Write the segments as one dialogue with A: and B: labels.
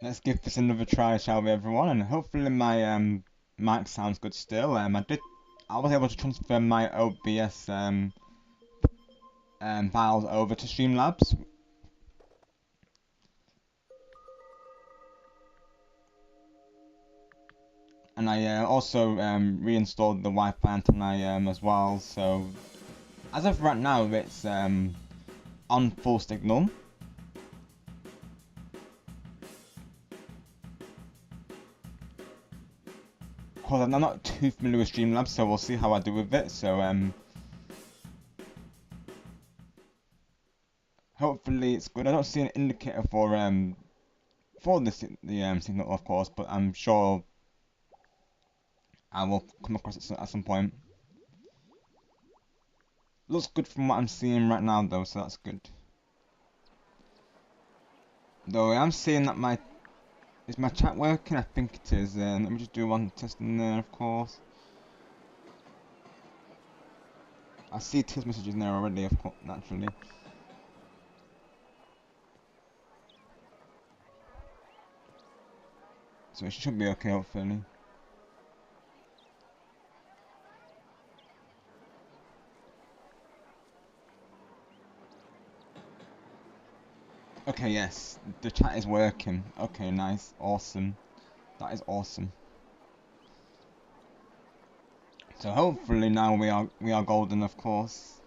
A: Let's give this another try, shall we, everyone? And hopefully my mic sounds good still. I was able to transfer my OBS files over to Streamlabs, and I also reinstalled the Wi-Fi antenna as well. So as of right now, it's on full signal. Of course, I'm not too familiar with Streamlabs, so we'll see how I do with it. So hopefully it's good. I don't see an indicator for the signal, of course, but I'm sure I will come across it at some point. Looks good from what I'm seeing right now, though, so that's good. Though I am seeing that is my chat working? I think it is. Let me just do one test in there, of course. I see Till's messages in there already, of course, naturally. So it should be okay, hopefully. Okay, yes, the chat is working. Okay, nice, awesome. That is awesome. So hopefully now we are golden, of course.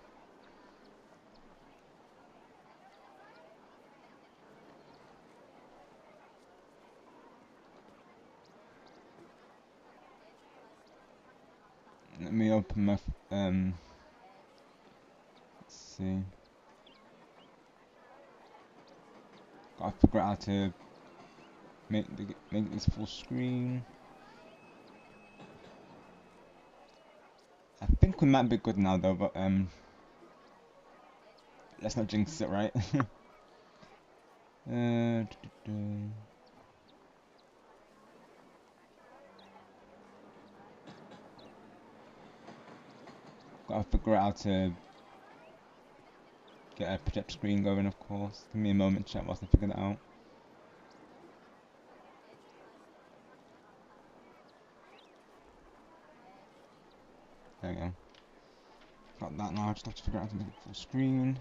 A: Let me open my let's see. Gotta figure out how to make this full screen. I think we might be good now though, but let's not jinx it, right? uh, Gotta figure out how to get a project screen going, of course. Give me a moment, chat, whilst I figure that out. There we go. Got that now, I just have to figure out how to make it full screen.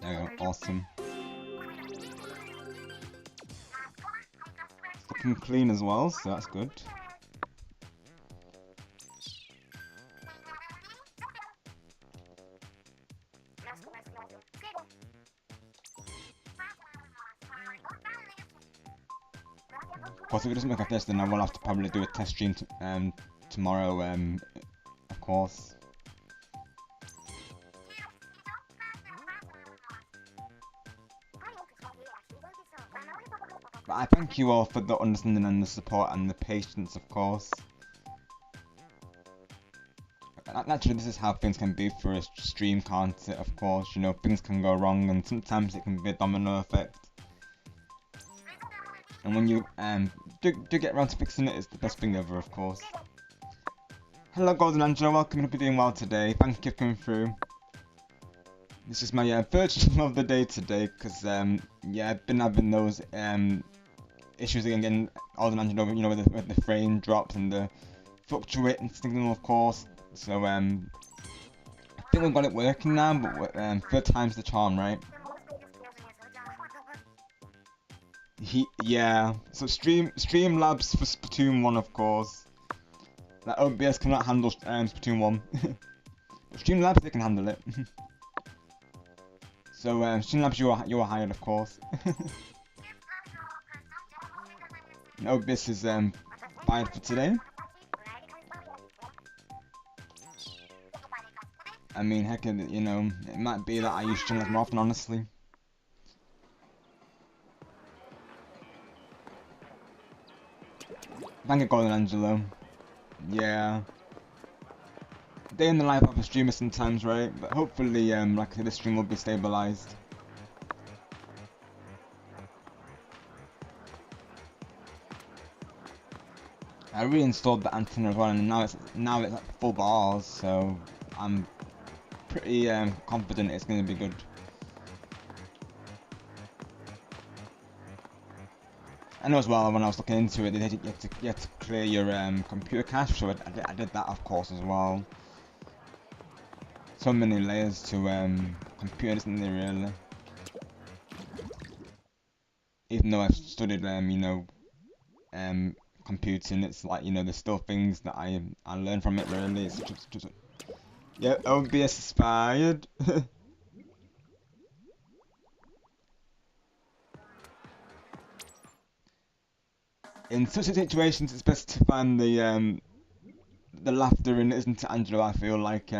A: There we go, awesome. It's looking clean as well, so that's good. Of course, if it doesn't look like this, then I will have to probably do a test stream tomorrow, of course. But I thank you all for the understanding and the support and the patience, of course. Naturally, this is how things can be for a stream, can't it? Of course, you know, things can go wrong and sometimes it can be a domino effect. And when you do get around to fixing it, it's the best thing ever, of course. Hello, Golden Angela, welcome, hope you're doing well today. Thank you for coming through. This is my third stream of the day today, because yeah, I've been having those issues again, Golden Angela, you know, with the frame drops and the fluctuating signal, of course. So I think we've got it working now, but third time's the charm, right? Yeah, so Streamlabs for Splatoon 1, of course. That OBS cannot handle Splatoon 1. Streamlabs, they can handle it. So Streamlabs, you are hired, of course. And OBS is fired for today. I mean, heck, you know, it might be that I use Streamlabs more often, honestly. Thank you, Golden Angelo. Yeah. Day in the life of a streamer sometimes, right? But hopefully, like this stream will be stabilized. I reinstalled the antenna as well, and now it's at full bars, so I'm pretty confident it's going to be good. I know as well, when I was looking into it, you had to clear your computer cache, so I did that of course as well. So many layers to computers, isn't there really? Even though I've studied you know, computing, it's like, you know, there's still things that I learned from it really. It's just yeah, OBS expired. In such situations, it's best to find the laughter in it, isn't it, Angelo? I feel like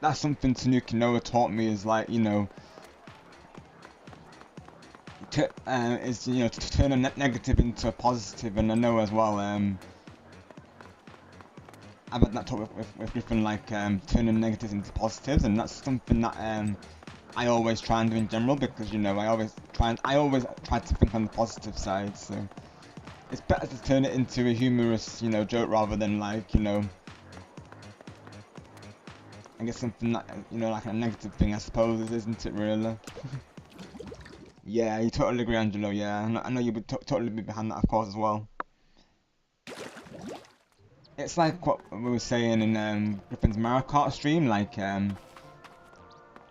A: that's something Tanuki Noah taught me, is like, you know, is, you know, to turn a negative into a positive. And I know as well, I've had that talk with Griffin, like turning negatives into positives, and that's something that I always try and do in general, because, you know, I always try to think on the positive side. So it's better to turn it into a humorous, you know, joke, rather than, like, you know, I guess something that, you know, like a negative thing, I suppose, isn't it really? Yeah, you totally agree, Angelo. Yeah, I know you would totally be behind that, of course, as well. It's like what we were saying in Griffin's Mario Kart stream. Like, I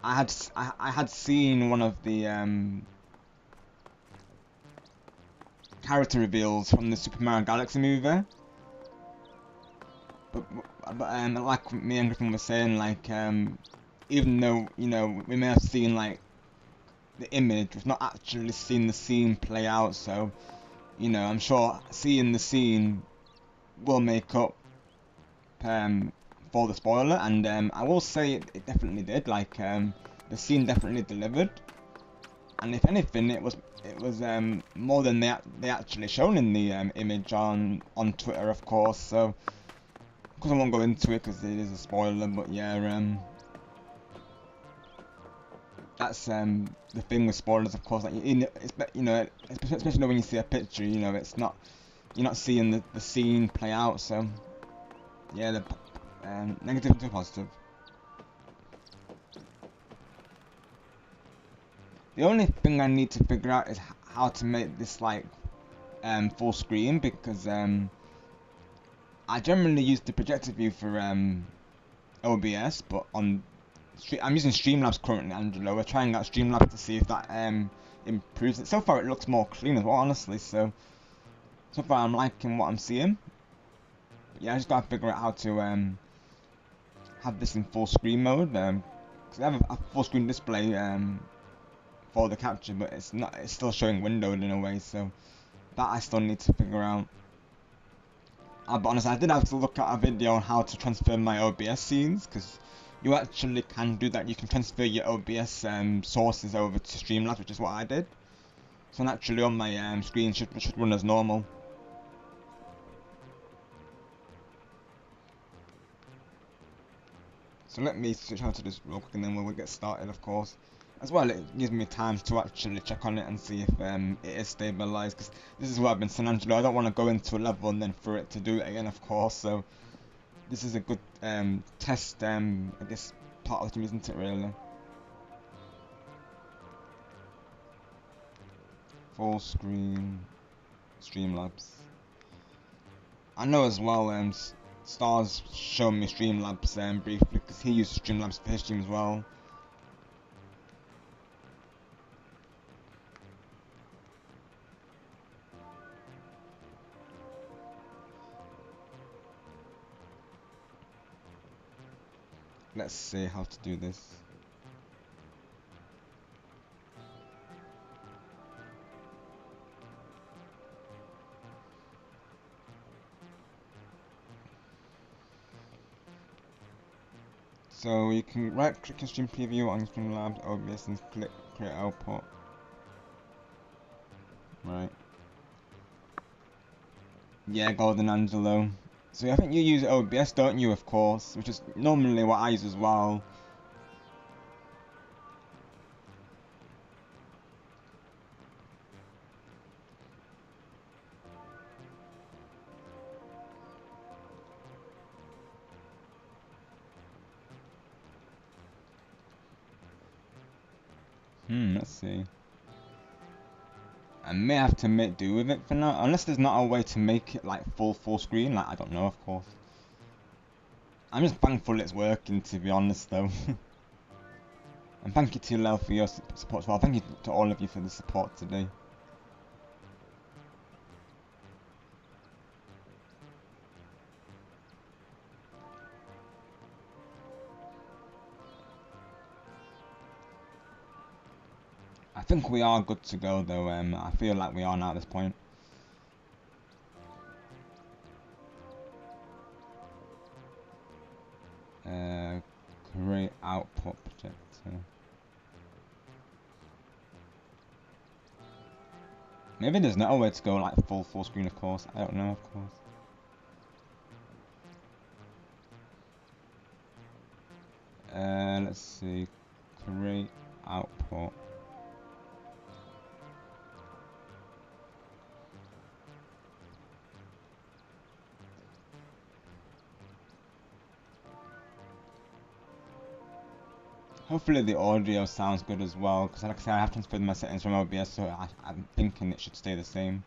A: had seen one of the character reveals from the Super Mario Galaxy movie, but like me and Griffin were saying, like, even though, you know, we may have seen like the image, we've not actually seen the scene play out. So, you know, I'm sure seeing the scene will make up um, for the spoiler, and I will say it definitely did. Like, the scene definitely delivered, and if anything, it was more than they actually shown in the image on Twitter, of course. So, of course, I won't go into it because it is a spoiler. But yeah, that's the thing with spoilers, of course. Like, you know, especially when you see a picture, you know, it's not, you're not seeing the scene play out. So yeah, the negative to positive. The only thing I need to figure out is how to make this like full screen, because I generally use the projector view for OBS, but I'm using Streamlabs currently, Angelo. We're trying out Streamlabs to see if that improves it. So far, it looks more clean as well, honestly. So far, I'm liking what I'm seeing. But yeah, I just gotta figure out how to have this in full screen mode. Cause I have a full screen display for the capture, but it's not. It's still showing windowed in a way. So that I still need to figure out. I'll be honest, I did have to look at a video on how to transfer my OBS scenes, because you actually can do that. You can transfer your OBS sources over to Streamlabs, which is what I did. So naturally on my screen should run as normal. So let me switch out to this real quick, and then we'll get started, of course. As well, it gives me time to actually check on it and see if it is stabilized, because this is what I've been saying, Angelo. I don't want to go into a level and then for it to do it again, of course. So this is a good test, I guess, part of the team, isn't it, really? Full screen, Streamlabs. I know as well, Stars showed me Streamlabs briefly, because he used Streamlabs for his stream as well. Let's see how to do this. So you can right click your stream preview on Streamlabs OBS and click create output. Right. Yeah, Golden Angelo. So I think you use OBS, don't you, of course, which is normally what I use as well. Let's see. I may have to make do with it for now, unless there's not a way to make it like full screen. Like I don't know, of course. I'm just thankful it's working, to be honest, though. And thank you to Lel for your support as well. Thank you to all of you for the support today. I think we are good to go, though. I feel like we are now at this point. Create output projector. Maybe there's no way to go like full screen, of course. I don't know, of course. Let's see. Create output. Hopefully the audio sounds good as well, because like I said, I have transferred my settings from OBS, so I'm thinking it should stay the same.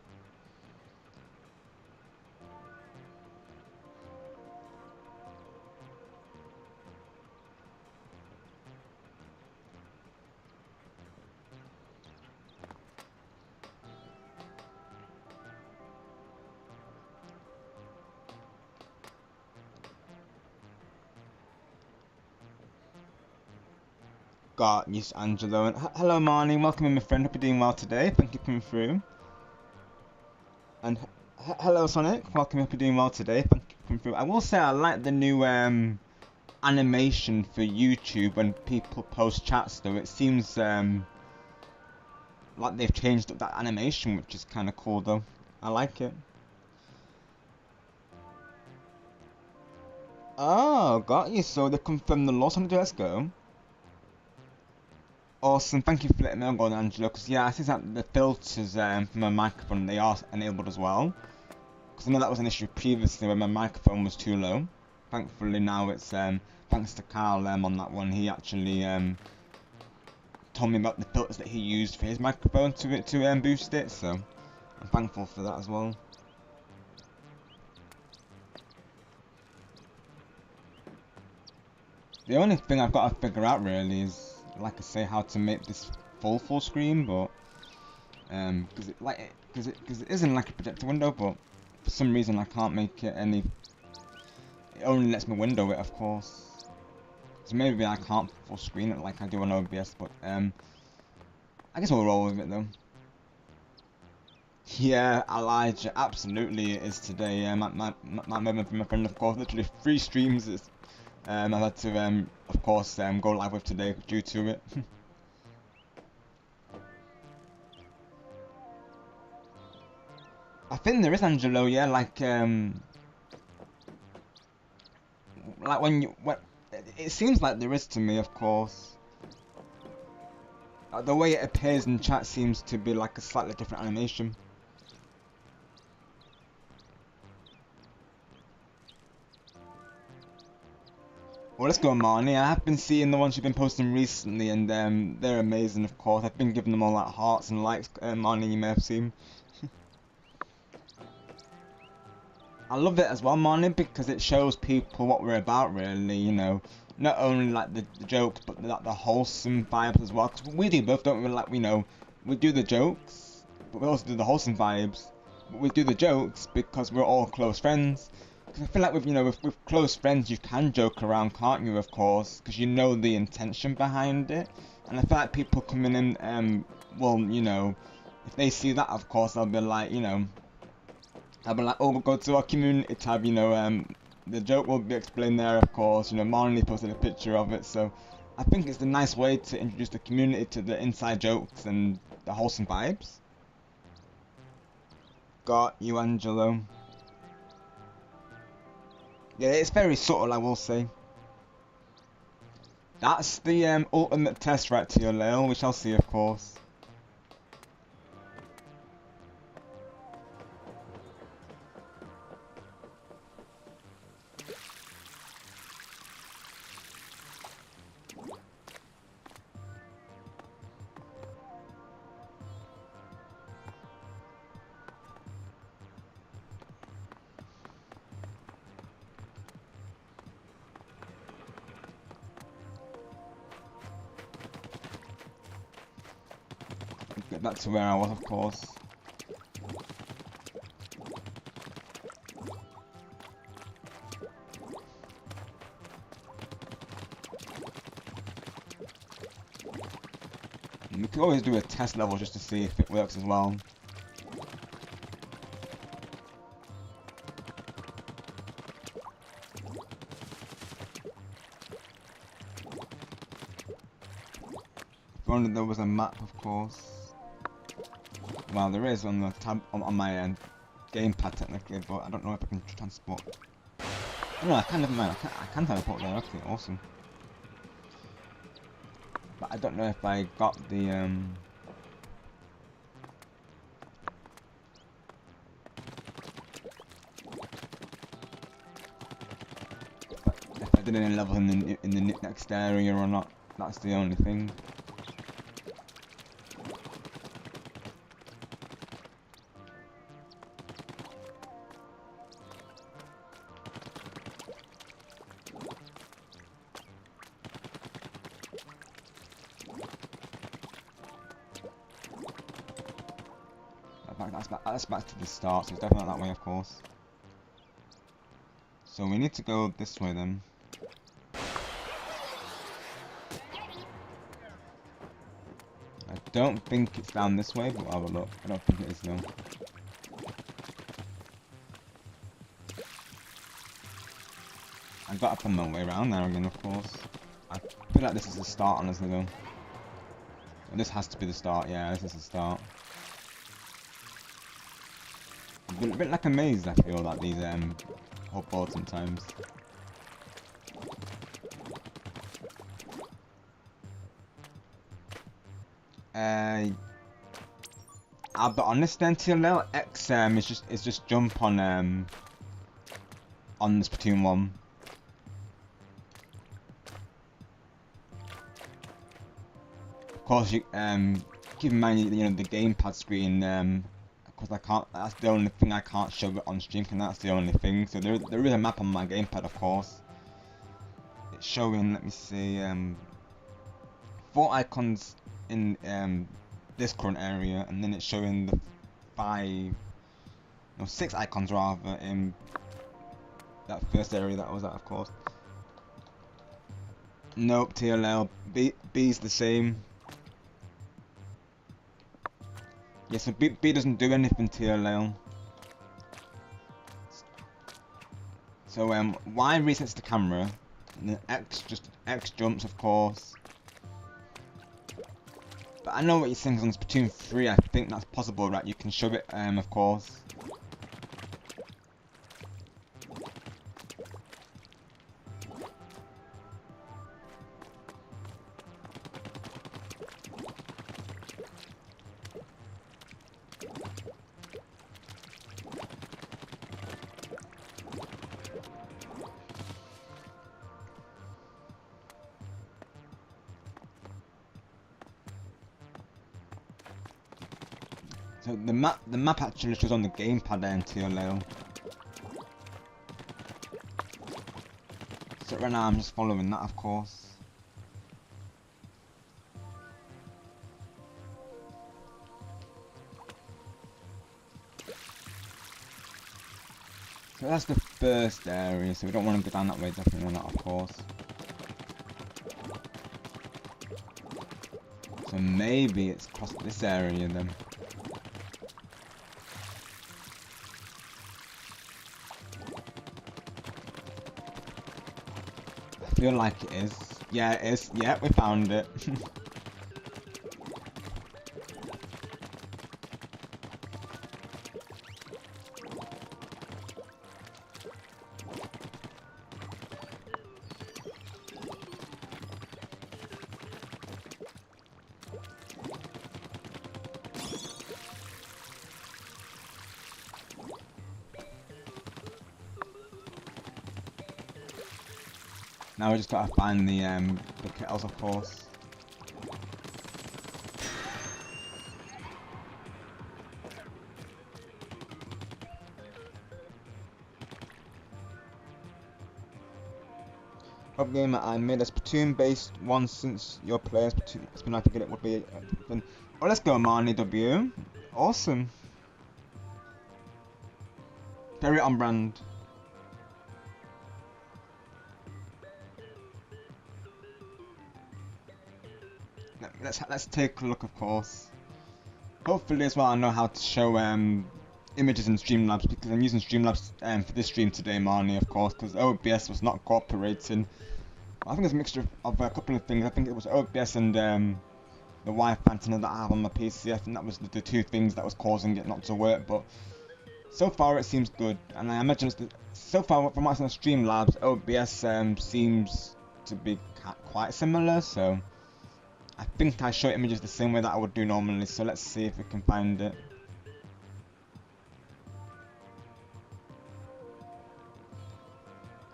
A: Got yes, Angelo, and hello Marnie, welcome in my friend, hope you're doing well today, thank you for coming through. And hello Sonic, welcome, hope you're doing well today, thank you for coming through. I will say I like the new animation for YouTube when people post chats though. It seems like they've changed up that animation, which is kind of cool though. I like it. Oh, got you, so they confirmed the loss on the Let's go. Awesome, thank you for letting me know, Gordon Angelo, because yeah, I think that the filters from my microphone, they are enabled as well. Because I know that was an issue previously when my microphone was too low. Thankfully now it's, thanks to Carl on that one, he actually told me about the filters that he used for his microphone to boost it, so I'm thankful for that as well. The only thing I've got to figure out really is, like I say, how to make this full screen, but because it isn't like a projector window, but for some reason I can't make it any. It only lets me window it, of course. So maybe I can't full screen it like I do on OBS, but I guess we'll roll with it though. Yeah, Elijah, absolutely it is today. My moment from my friend, of course, literally 3 streams is I've had to, of course, go live with today due to it. I think there is, Angelo, yeah, like when it seems like there is to me, of course. The way it appears in chat seems to be like a slightly different animation. Well, let's go, Marnie. I have been seeing the ones you've been posting recently, and they're amazing, of course. I've been giving them all like hearts and likes, Marnie, you may have seen. I love it as well, Marnie, because it shows people what we're about, really, you know. Not only like the jokes, but like the wholesome vibes as well. Because we do both, don't we? Like, you know, we do the jokes, but we also do the wholesome vibes. But we do the jokes because we're all close friends. Because I feel like with, you know, with close friends, you can joke around, can't you, of course? Because you know the intention behind it. And I feel like people coming in, well, you know, if they see that, of course, they'll be like, you know, I'll be like, oh, we'll go to our community tab, you know, the joke will be explained there, of course, you know, Marnie posted a picture of it, so I think it's a nice way to introduce the community to the inside jokes and the wholesome vibes. Got you, Angelo. Yeah, it's very subtle, I will say. That's the ultimate test right to your Lale, we shall see, of course. get back to where I was, of course. And we could always do a test level just to see if it works as well. If only there was a map, of course. Well, there is on the tab on my gamepad technically, but I don't know if I can transport. Oh, no, I can. Never mind. I can teleport there. Okay, awesome. But I don't know if I got the if I did any level in the next area or not. That's the only thing. That's back to the start, so it's definitely not that way, of course. So we need to go this way then. I don't think it's down this way, but I'll have a look. I don't think it is though. I got up on my way around there again, of course. I feel like this is the start, honestly though. This has to be the start, yeah, this is the start. A bit like a maze, I feel, like these hot boards sometimes. I'll be honest then, TLL X is just jump on the Splatoon 1. Of course, you keep in mind, you know, the gamepad screen. Because I can't. That's the only thing I can't show it on stream, and that's the only thing. So there is a map on my gamepad, of course. It's showing. Let me see. 4 icons in this current area, and then it's showing the 6 icons rather in that first area that I was at, of course. Nope, TLL. B's the same. Yeah, so B doesn't do anything TLL. So Y resets the camera, and then X jumps, of course. But I know what you're saying, 'cause on Splatoon 3 I think that's possible, right? You can show it, of course. So the map actually shows on the gamepad there in TLL. So right now I'm just following that, of course. So that's the first area, so we don't want to go down that way, definitely not, of course. So maybe it's across this area then. I feel like it is. Yeah, it is. Yeah, we found it. Now we just gotta find the kettles, of course. Up gamer, I made a Splatoon based one since your players Splatoon. It's been nice to get it would be. Oh, let's go, Marnie W. Awesome. Very on brand. Let's take a look, of course. Hopefully as well I know how to show images in Streamlabs, because I'm using Streamlabs for this stream today, Marnie, of course, because OBS was not cooperating. I think it's a mixture of a couple of things. I think it was OBS and the Wi-Fi antenna that I have on my PC. I think that was the two things that was causing it not to work, but so far it seems good, and I imagine so far from what I've seen on Streamlabs, OBS seems to be quite similar, so I think I show images the same way that I would do normally, so let's see if we can find it.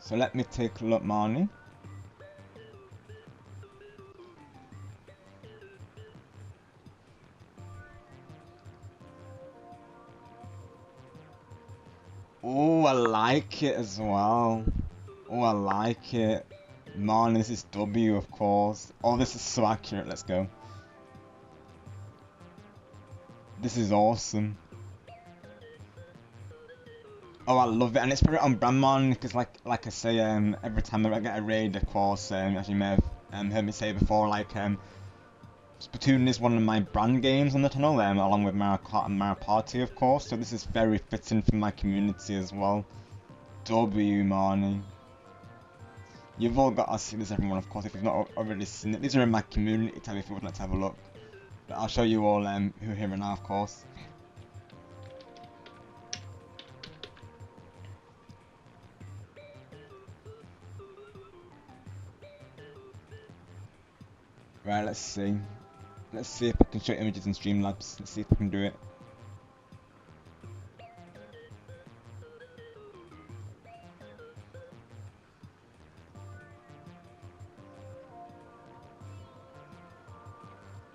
A: So let me take a look, Marnie. Oh, I like it as well. Oh, I like it. Man, this is W, of course. Oh, this is so accurate. Let's go. This is awesome. Oh, I love it, and it's very on brand, man. Because, like I say, every time I get a raid, of course, as you may have heard me say before, like Splatoon is one of my brand games on the channel, along with Mario Kart and Mario Party, of course. So this is very fitting for my community as well. W, Marnie. You've all got to see this, everyone, of course, if you've not already seen it. These are in my community tab if you would like to have a look. But I'll show you all who are here and now, of course. Right, let's see. Let's see if I can show images in Streamlabs. Let's see if I can do it.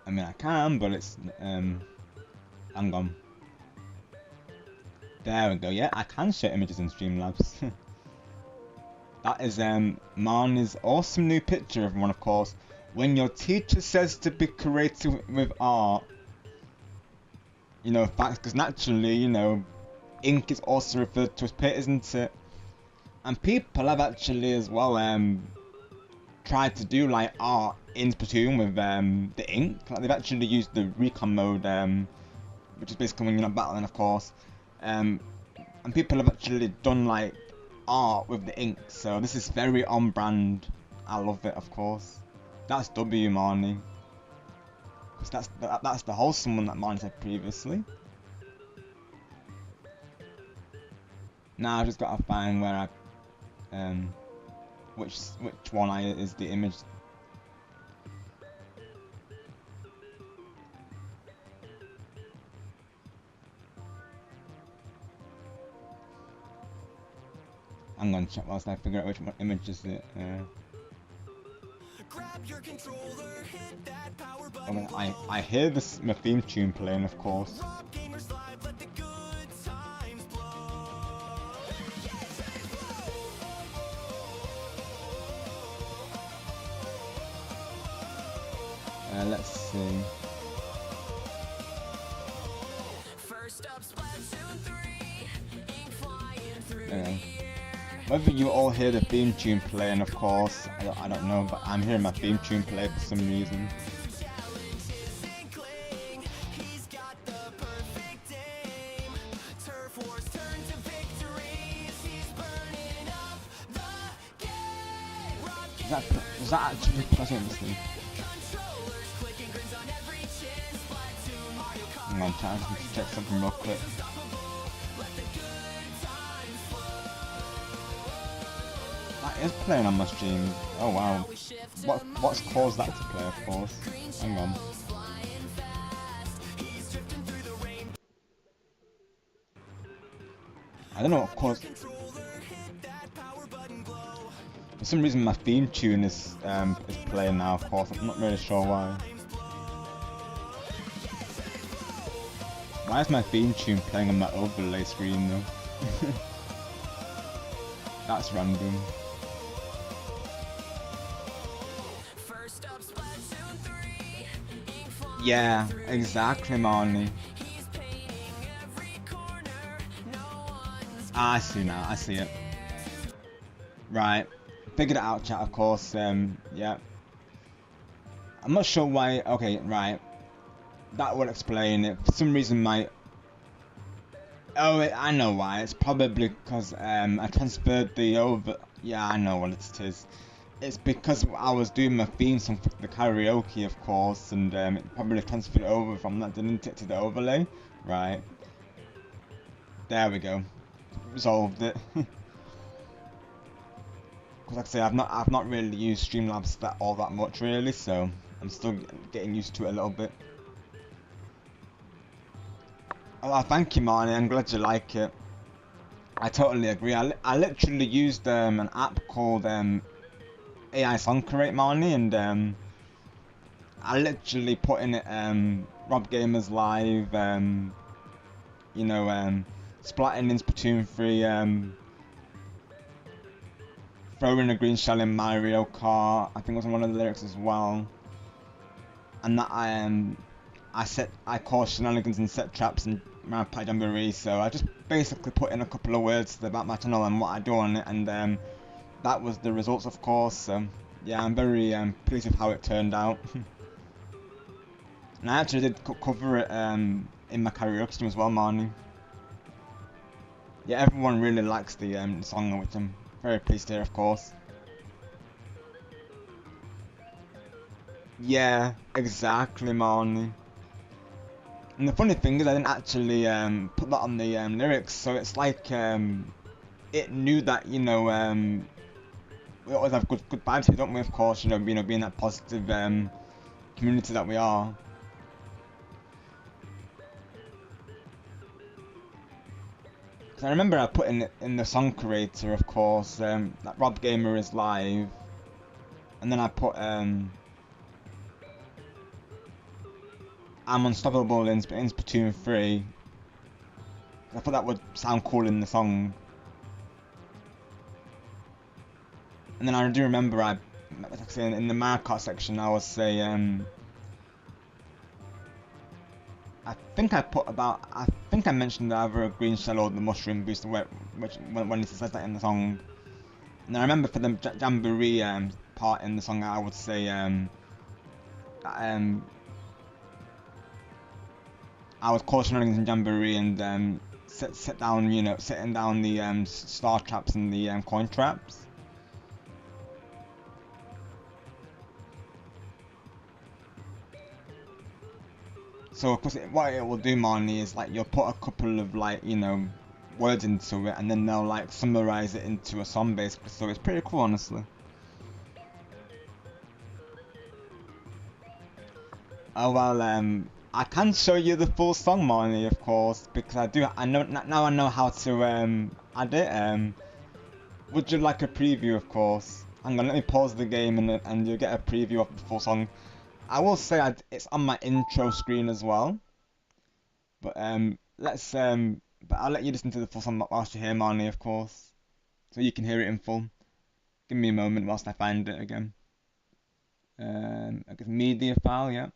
A: I mean, I can, but it's hang on. There we go. Yeah, I can show images in Streamlabs. That is Marnie's awesome new picture, everyone, of course. When your teacher says to be creative with art, you know, facts, because naturally, you know, ink is also referred to as paint, isn't it? And people have actually as well tried to do like art in Splatoon with the ink. Like they've actually used the recon mode, which is basically when you're not battling, of course. And people have actually done like art with the ink, so this is very on brand. I love it, of course. That's W, Marnie. Because that's the wholesome one that Marnie said previously. Now I've just got to find where I which one is the image. I'm gonna check whilst I figure out which image is it. I hear my theme tune playing, of course. Let's see. First up, Splatoon 3, ink flying through the air. Whether you all hear the theme tune playing, of course, I don't know, but I'm hearing my theme tune play for some reason. Is that actually present this thing? Hang on, I just need to check something real quick. That is playing on my stream. Oh wow. What's caused that to play, of course? Hang on. I don't know what caused. For some reason my theme tune is playing now, of course. I'm not really sure why. Why is my theme tune playing on my overlay screen though? That's random. Yeah, exactly, Marnie. Ah, I see now, I see it. Right. Figured it out, chat, of course. Yeah. I'm not sure why. Okay, right. That would explain it. For some reason, my. Oh, I know why. It's probably because I transferred the over. Yeah, I know what it is. It's because I was doing my theme song for the karaoke, of course, and it probably transferred over from that, didn't it, to the overlay? Right. There we go. Resolved it. Because like I say, I've not really used Streamlabs all that much really, so I'm still getting used to it a little bit. Oh, thank you, Marnie. I'm glad you like it. I totally agree. I literally used an app called AI Song Create, Marnie, and I literally put in it Rob Gamers Live, you know, Splatoon in Splatoon 3, throwing a green shell in Mario Kart. I think was one of the lyrics as well. And that I cause shenanigans and set traps and Rampage Jamboree, so I just basically put in a couple of words about my channel and what I do on it, and that was the results, of course. So yeah, I'm very pleased with how it turned out. And I actually did cover it in my karaoke stream as well, Marnie. Yeah, everyone really likes the song, which I'm very pleased to hear, of course. Yeah, exactly, Marnie. And the funny thing is, I didn't actually put that on the lyrics, so it's like it knew that, you know, we always have good vibes here, don't we? Of course, you know, being that positive community that we are. Because I remember I put in the song creator, of course, that Rob Gamer is live, and then I put I'm unstoppable in Splatoon 3. I thought that would sound cool in the song. And then I do remember like I say, in the Mario Kart section I would say I think I mentioned either a green shell or the mushroom booster when he says that in the song. And I remember for the jamboree part in the song I would say um I was cautioning in jamboree and sit down, you know, setting down the star traps and the coin traps. So of course, what it will do, Marnie, is like you'll put a couple of like, you know, words into it, and then they'll like summarize it into a song basically. So it's pretty cool, honestly. Oh well, I can show you the full song, Marnie, of course, because I know now I know how to add it. Would you like a preview, of course? Hang on, let me pause the game and you'll get a preview of the full song. I will say it's on my intro screen as well. But but I'll let you listen to the full song whilst you're here, Marnie, of course, so you can hear it in full. Give me a moment whilst I find it again. I guess media file, yeah.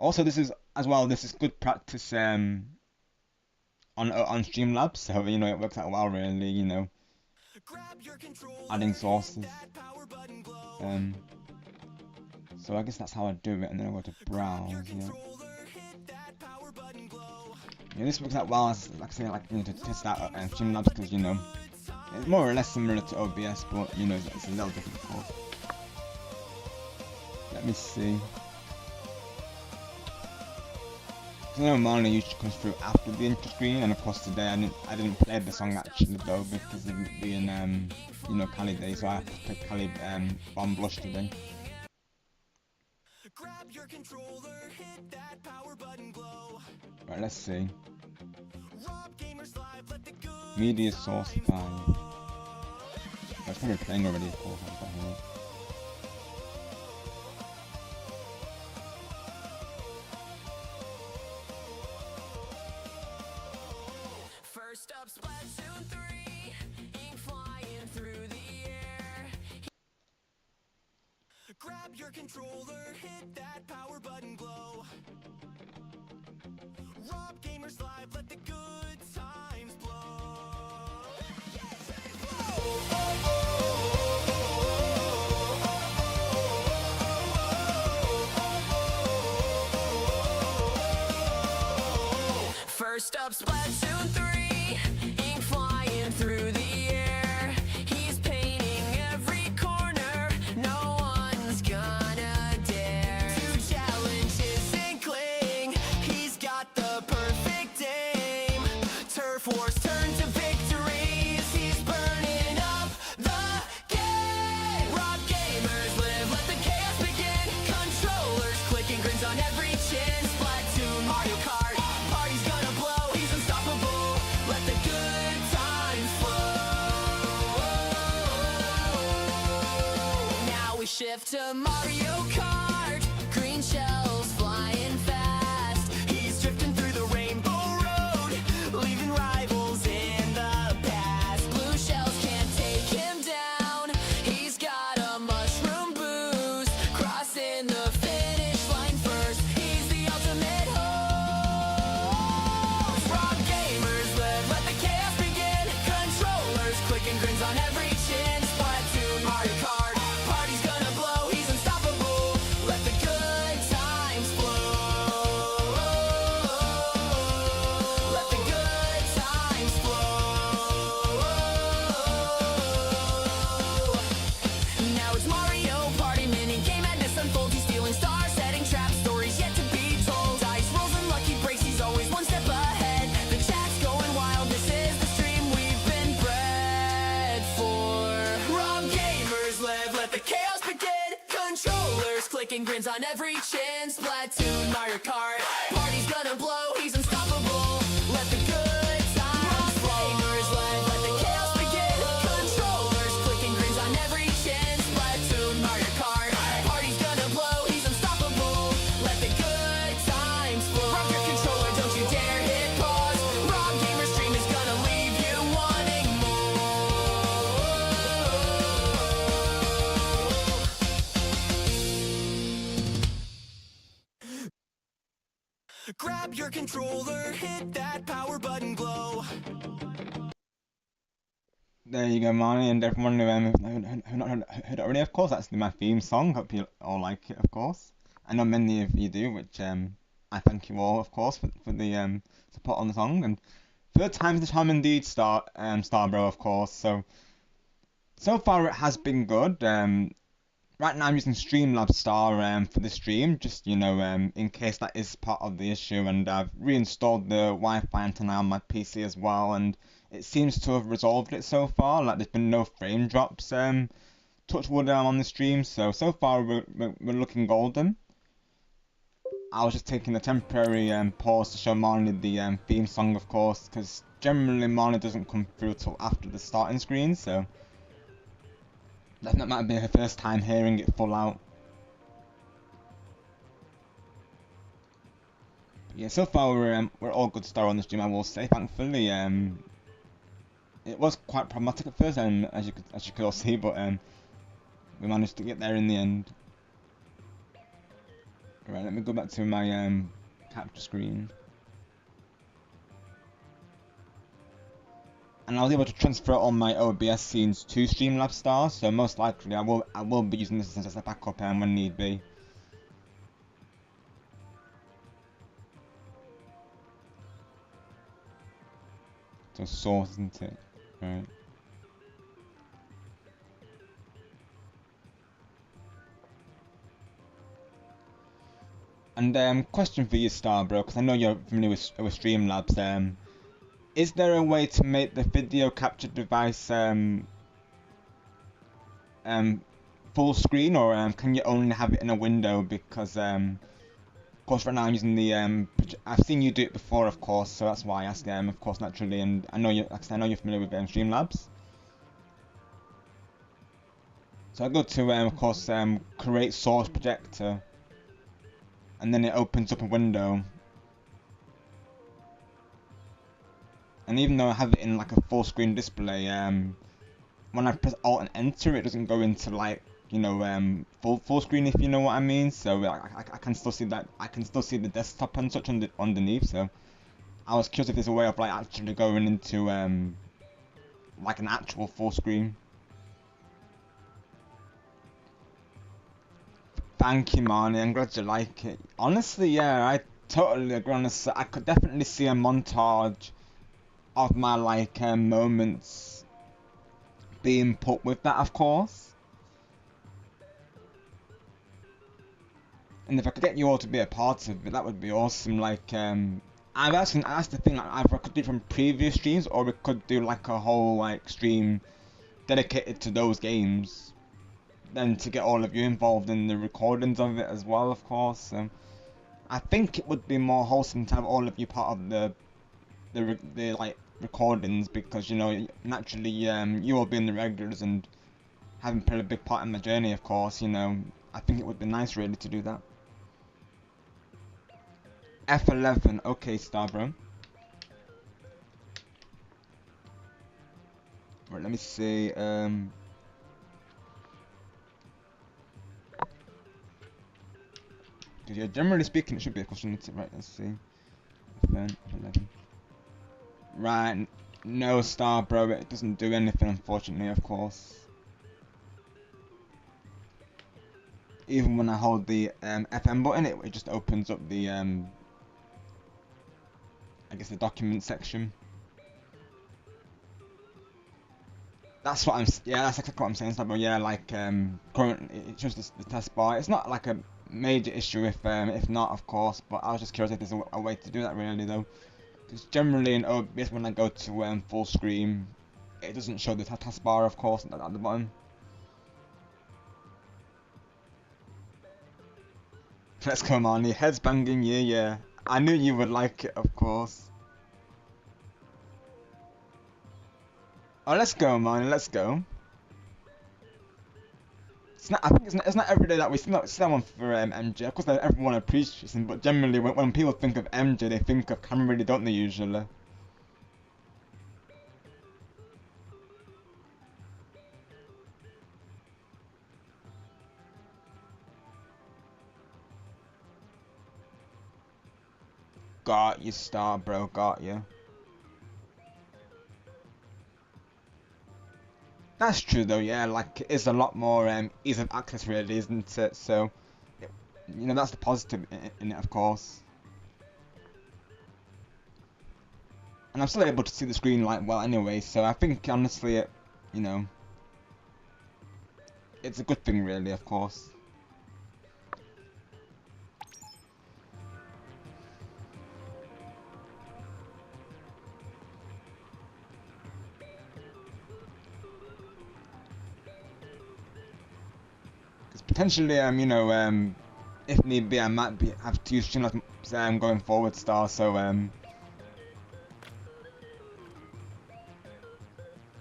A: Also, this is as well. This is good practice on Streamlabs, so you know it works out well, really. You know, adding sources. Um, so I guess that's how I do it, and then I go to browse. Yeah. Yeah, this works out well as, like I say, like, you know, to test out Streamlabs because, you know, it's more or less similar to OBS, but, you know, it's a little different, of course. Let me see. Because I know Marley usually comes through after the intro screen, and of course today I didn't play the song actually though because of it being you know, Callie Day, so I have to play Callie Bomb Blush today. Right, let's see. Media source file. Oh, it's probably playing already, of course. First up, Splatoon 3, ink flying through the air. Grab your controller, hit that power
B: power button glow. Rob Gamers Live, let the good times blow. First up, Splatoon 3, ink flying through the air. He's painting every corner, no one's gonna dare to challenge his inkling. He's got the perfect aim. Turf wars turn to victories. He's burning up the game. Rob Gamers Live, let the chaos begin. Controllers clicking, grins on every chin. Splatoon, Mario Kart, party's gonna blow. He's unstoppable, let the good times flow. Now we shift to Mario Kart. Green shells flying fast. He's drifting through the rainbow road, leaving rivals in the past. Blue shells can't take him down. He's got a mushroom boost, crossing the finish line first. He's the ultimate host. Rob Gamers Live, let the chaos begin. Controllers clicking, grins on every chin. Splatoon, Mario Kart, party's gonna blow. He's unstoppable, let the good times flow. Let the good times flow. Now it's Mario Party, mini game madness unfolds. He's stealing stars, setting traps, stories yet to be told. Dice rolls and lucky breaks, he's always one step ahead. The chat's going wild, this is the stream we've been bred for. Rob Gamers Live, let the chaos begin. Controllers clicking, grins on every chin. Splatoon, Mario Kart, party's gonna blow. He's unstoppable, let the good times flow. Gamers Live, let the chaos begin. Controllers clicking, grins on every chin. Splatoon, Mario Kart, party's gonna blow. He's unstoppable, let the good times flow. Rock your controller, don't you dare hit pause. Rob Gamer's stream is gonna leave you wanting more. Grab your controller, hit that power button glow.
A: There you go, Marnie, and everyone who not heard it already. Of course, that's my theme song. Hope you all like it, of course. I know many of you do, which I thank you all, of course, for the support on the song. And third time's the charm indeed, Starbro, of course. So far it has been good. Right now I'm using Streamlabs Star for the stream, just in case that is part of the issue. And I've reinstalled the Wi-Fi antenna on my PC as well, and it seems to have resolved it so far. Like, there's been no frame drops. Touch wood on the stream. So far we're looking golden. I was just taking a temporary pause to show Marnie the theme song, of course, because generally Marnie doesn't come through till after the starting screen. So that might be her first time hearing it full out. But yeah, so far we're all good Star on the stream, I will say. Thankfully, it was quite problematic at first, as you could all see, but we managed to get there in the end. Right, let me go back to my capture screen. And I was able to transfer all my OBS scenes to Streamlabs Star, so most likely I will be using this as a backup when need be. So source, isn't it? Right. And question for you, Starbro, because I know you're familiar with Streamlabs. Is there a way to make the video capture device full screen, or can you only have it in a window? Because of course right now I'm using the I've seen you do it before, of course, so that's why I asked of course, naturally. And I know you're familiar with Streamlabs. So I go to of course create source projector, and then it opens up a window. And even though I have it in like a full screen display, when I press Alt and Enter, it doesn't go into like you know, full screen, if you know what I mean. So I can still see that, I can still see the desktop and such underneath. So I was curious if there's a way of like actually going into like an actual full screen. Thank you, Marnie. I'm glad you like it. Honestly, yeah, I totally agree. Honestly, I could definitely see a montage of my like moments being put with that, of course. And if I could get you all to be a part of it, that would be awesome. Like, that's the thing. Like, either I could do it from previous streams, or we could do like a whole like stream dedicated to those games. Then to get all of you involved in the recordings of it as well, of course. I think it would be more wholesome to have all of you part of the like recordings, because you know naturally you all being the regulars and having played a big part in my journey, of course. You know, I think it would be nice really to do that. F11, okay, Starbro. Right, let me see. Yeah, generally speaking, it should be a question. Right, let's see. F11. Right, no Starbro, it doesn't do anything, unfortunately, of course. Even when I hold the FM button, it just opens up the I guess the document section. That's what yeah, that's exactly what I'm saying, Starbro. Yeah, like currently it's just the test bar. It's not like a major issue if not, of course. But I was just curious if there's a way to do that really though. Because generally in OBS when I go to full screen, it doesn't show the taskbar, of course, at the bottom. Let's go, Marnie. Heads banging, yeah. I knew you would like it, of course. Oh, let's go, Marnie. Let's go. It's not. I think it's not every day that we see that one for MJ. Of course, everyone appreciates him, but generally, when people think of MJ, they think of Cameron, really, don't they? Usually. Got you, Starbro. Got you. That's true though, yeah, like it is a lot more ease of access really, isn't it? So, you know, that's the positive in it, of course. And I'm still able to see the screen like well anyway, so I think honestly you know, it's a good thing really, of course. Because potentially, you know, if need be, I might have to use Streamlabs going forward, so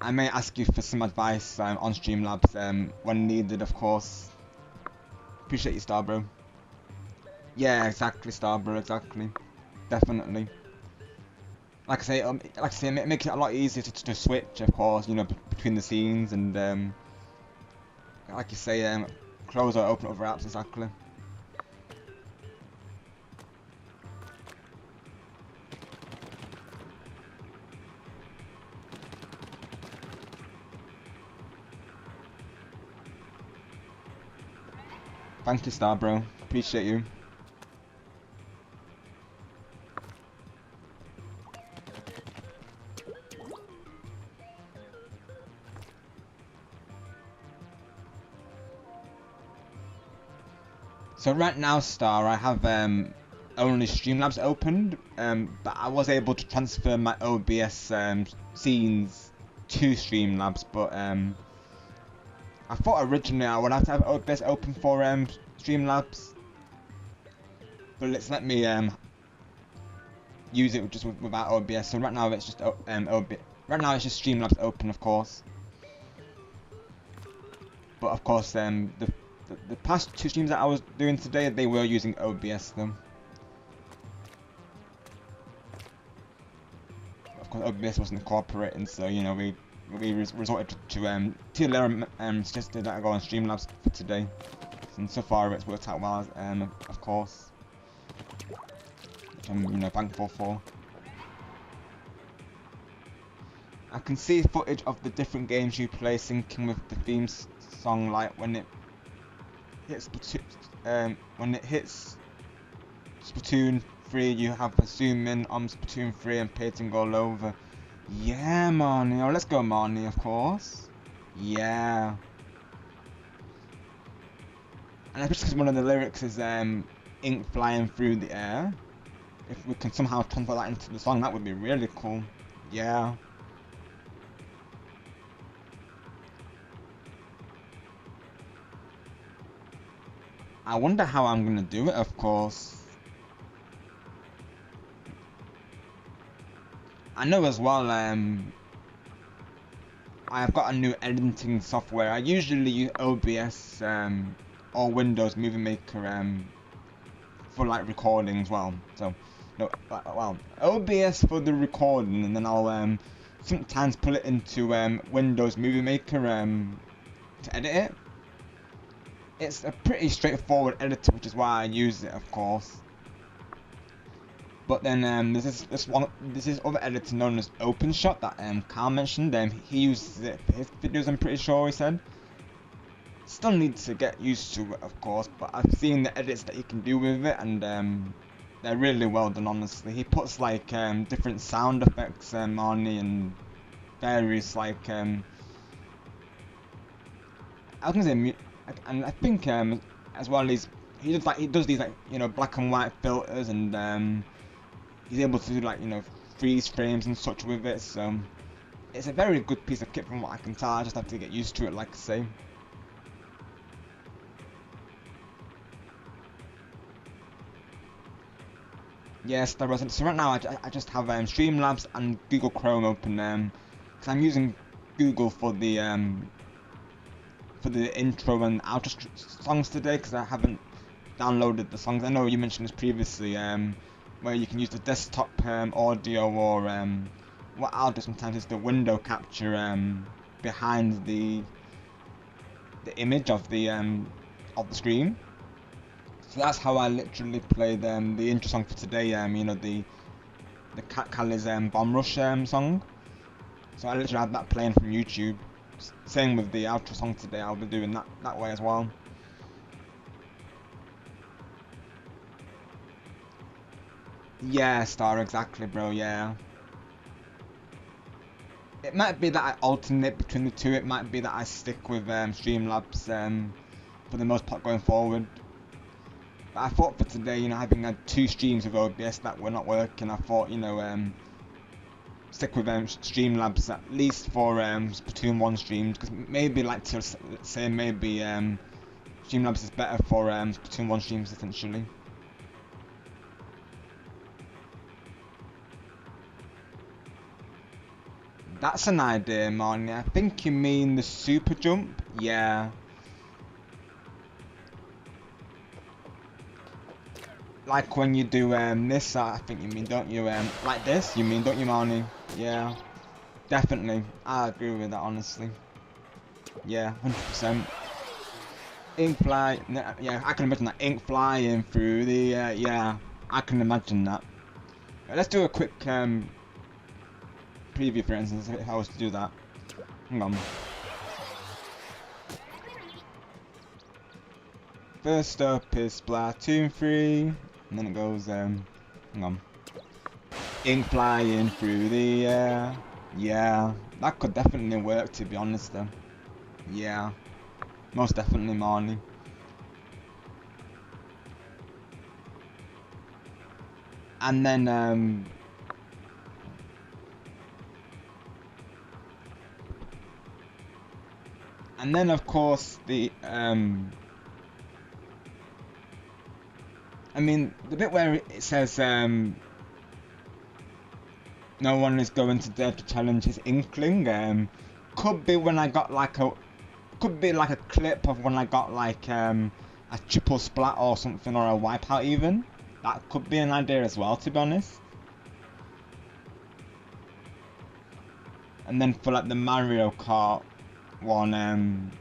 A: I may ask you for some advice on Streamlabs when needed, of course. Appreciate you, Starbro. Yeah, exactly, Starbro, exactly. Definitely. Like I say, it makes it a lot easier to switch, of course, you know, between the scenes and like you say, close or open other apps, exactly. Thank you, Starbro. Appreciate you. So right now, Star, I have only Streamlabs opened, but I was able to transfer my OBS scenes to Streamlabs, but I thought originally I would have to have OBS open for Streamlabs, but it's let me use it just without OBS. So right now it's just right now it's just Streamlabs open, of course. But of course, the past two streams that I was doing today, they were using OBS though. Of course, OBS wasn't incorporating, so you know we we resorted to Taylor suggested that I go on Streamlabs for today, and so far it's worked out well, of course, which I'm thankful for. I can see footage of the different games you play syncing with the theme song, like when it hits Splatoon 3, you have zoom in on Splatoon 3 and painting all over. Yeah, Marnie. Oh, let's go, Marnie, of course. Yeah. And especially because one of the lyrics is ink flying through the air. If we can somehow transfer that into the song, that would be really cool. Yeah. I wonder how I'm gonna do it, of course. I know as well, I've got a new editing software. I usually use OBS or Windows Movie Maker for like recording as well. So, no, well, OBS for the recording, and then I'll sometimes put it into Windows Movie Maker to edit it. It's a pretty straightforward editor, which is why I use it, of course. But then there's this other editor known as OpenShot that Carl mentioned. He uses it for his videos, I'm pretty sure he said. Still need to get used to it, of course, but I've seen the edits that he can do with it, and they're really well done, honestly. He puts like different sound effects on it, and various like I was gonna say, and I think as well he does these like black and white filters, and he's able to do like freeze frames and such with it. So it's a very good piece of kit from what I can tell. I just have to get used to it, like I say. Yes, there wasn't. So right now I just have Streamlabs and Google Chrome open, because I'm using Google for the intro and outro songs today, because I haven't downloaded the songs. I know you mentioned this previously, where you can use the desktop audio, or what I'll do sometimes is the window capture behind the image of the screen. So that's how I literally play the intro song for today. The Callie's Bomb Rush song. So I literally have that playing from YouTube. Same with the outro song today. I'll be doing that way as well. Yeah, Star, exactly, bro. Yeah. It might be that I alternate between the two. It might be that I stick with Streamlabs for the most part going forward. But I thought for today, having had 2 streams of OBS that were not working, I thought, stick with Streamlabs at least for Splatoon 1 streams, because maybe like to say maybe Streamlabs is better for Splatoon 1 streams essentially. That's an idea, Marnie. I think you mean the super jump? Yeah. Like when you do this, I think you mean, don't you? Like this, you mean, don't you, Marnie? Yeah. Definitely. I agree with that, honestly. Yeah, 100%. Ink fly. Yeah, I can imagine that ink flying through the. Yeah, I can imagine that. Let's do a quick preview, for instance, if I was to do that. Hang on. First up is Splatoon 3, and then it goes, hang on. Ink flying through the air. Yeah, that could definitely work, to be honest, though. Yeah, most definitely, Marnie. And then, of course, the I mean, the bit where it says no one is going to dare to challenge his inkling, could be when I got like a clip of when I got like a triple splat or something, or a wipeout even. That could be an idea as well, to be honest. And then for like the Mario Kart one,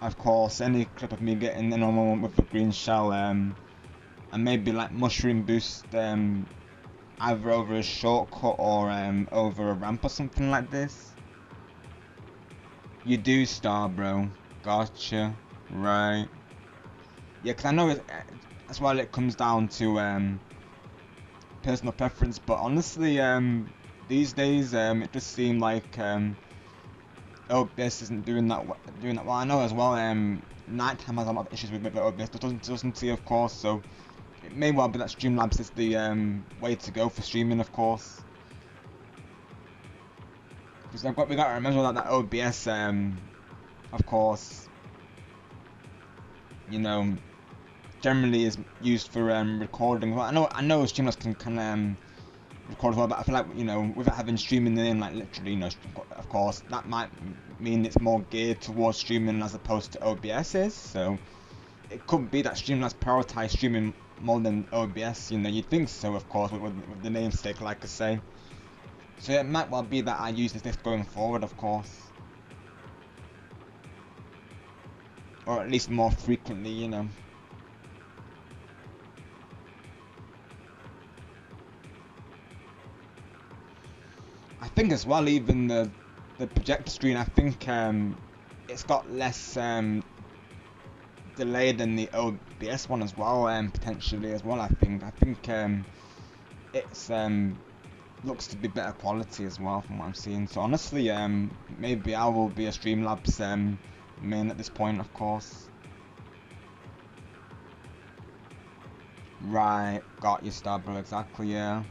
A: of course, any clip of me getting the normal one with the green shell, and maybe like mushroom boost, either over a shortcut or over a ramp or something like this. You do, Star Bro. Gotcha. Right. Yeah, because I know that's why it comes down to personal preference, but honestly, these days, it just seems like OBS isn't doing that well. I know as well. Nighttime has a lot of issues with OBS. Doesn't see, of course. So it may well be that Streamlabs is the way to go for streaming, of course. Because we got to remember that OBS, of course, you know, generally is used for recording. Well, I know Streamlabs can record as well, but I feel like, you know, without having streaming in, like literally, you know, of course, that might mean it's more geared towards streaming as opposed to OBS is. So it could be that Streamlabs prioritize streaming more than OBS. You know, you'd think so, of course, with the namesake, like I say. So it might well be that I use this going forward, of course, or at least more frequently, you know. I think as well, even the projector screen, I think it's got less delay than the OBS one as well, potentially as well. I think it's looks to be better quality as well from what I'm seeing. So honestly, maybe I will be a Streamlabs main at this point, of course. Right, got you, Star Bro, exactly, yeah.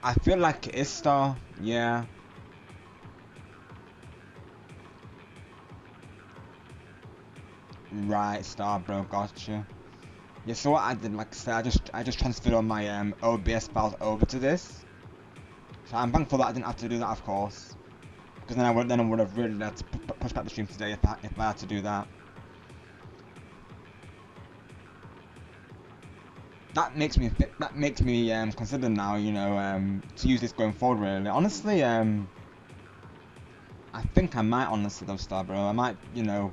A: I feel like it is Star, yeah. Right, Star Bro, gotcha. Yeah, so what I did, like I said, I just transferred all my OBS files over to this. So I'm thankful that I didn't have to do that, of course, because then I would have really had to push back the stream today if I had to do that. That makes me consider now, you know, to use this going forward. Really, honestly, I think I might honestly though, Star Bro. I might, you know,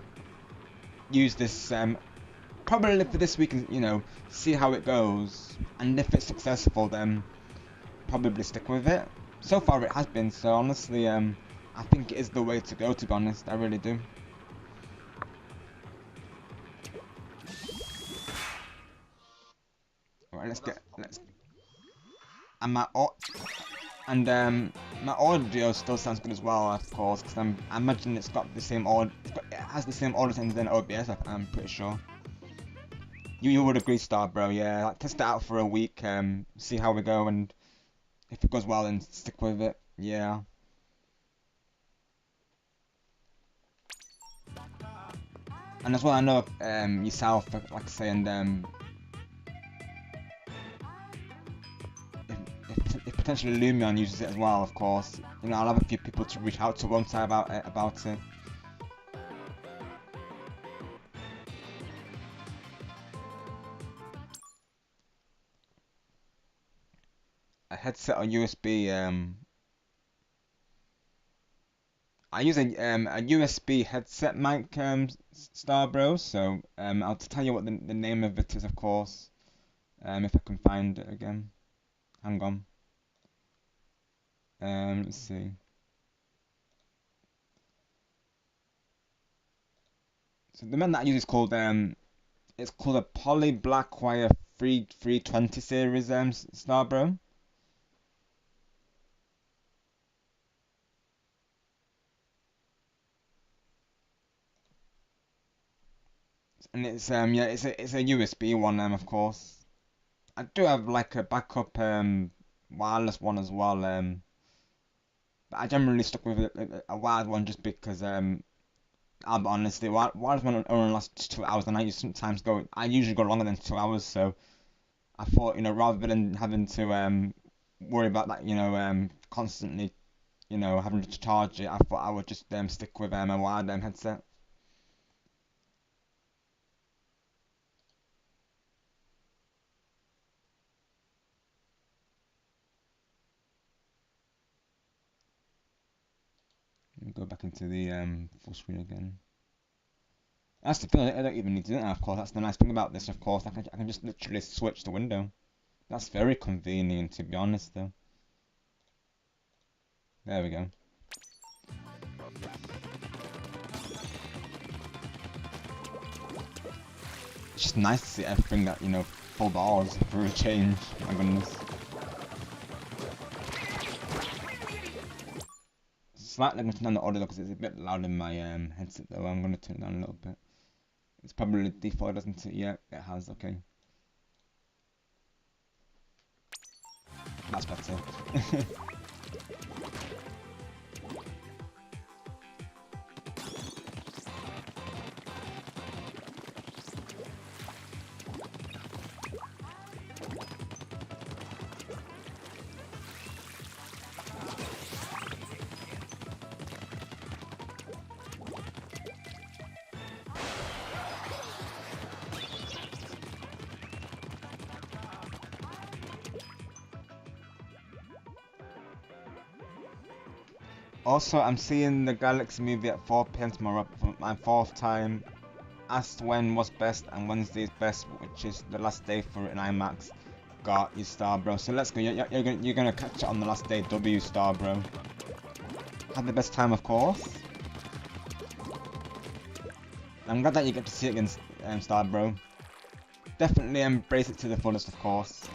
A: use this probably for this week and, you know, see how it goes, and if it's successful, then probably stick with it. So far, it has been. So honestly, I think it is the way to go. To be honest, I really do. Alright, let's. And my audio still sounds good as well, of course, because I imagine it's got the same audio. It has the same audio settings than OBS. I'm pretty sure. You would agree, Star Bro? Yeah, like, test it out for a week, see how we go, and if it goes well, then stick with it. Yeah. And as well, I know yourself, like I say, and if potentially Lumion uses it as well, of course, you know, I'll have a few people to reach out to once about it. A headset or USB. I use a USB headset mic, Star Bro. So I'll tell you what the name of it is, of course. If I can find it again. Hang on. Let's see. So the one that I use is called it's called a Poly Blackwire 320 series Star Bro. And it's yeah, it's a USB one, of course. I do have like a backup wireless one as well, but I generally stuck with a wired one just because I'll be honest, the wireless one only lasts 2 hours, and I usually go longer than 2 hours. So I thought, you know, rather than having to worry about that, you know, constantly, you know, having to charge it, I thought I would just stick with a wired headset. go back into the full screen again. That's the thing, I don't even need to do that, of course. That's the nice thing about this, of course. I can just literally switch the window. That's very convenient, to be honest, though. There we go. It's just nice to see everything that, you know, full bars for a change. My goodness. Slightly going to turn down the audio because it's a bit loud in my headset, though. I'm going to turn it down a little bit. It's probably default, doesn't it? Yeah, it has. Okay. That's better. Also, I'm seeing the Galaxy movie at 4 PM tomorrow for my 4th time. Asked when was best, and Wednesday is best, which is the last day for it in IMAX. Got you, Star Bro. So let's go. You're gonna catch it on the last day. W, Star Bro. Had the best time, of course. I'm glad that you get to see it again, Star Bro. Definitely embrace it to the fullest, of course.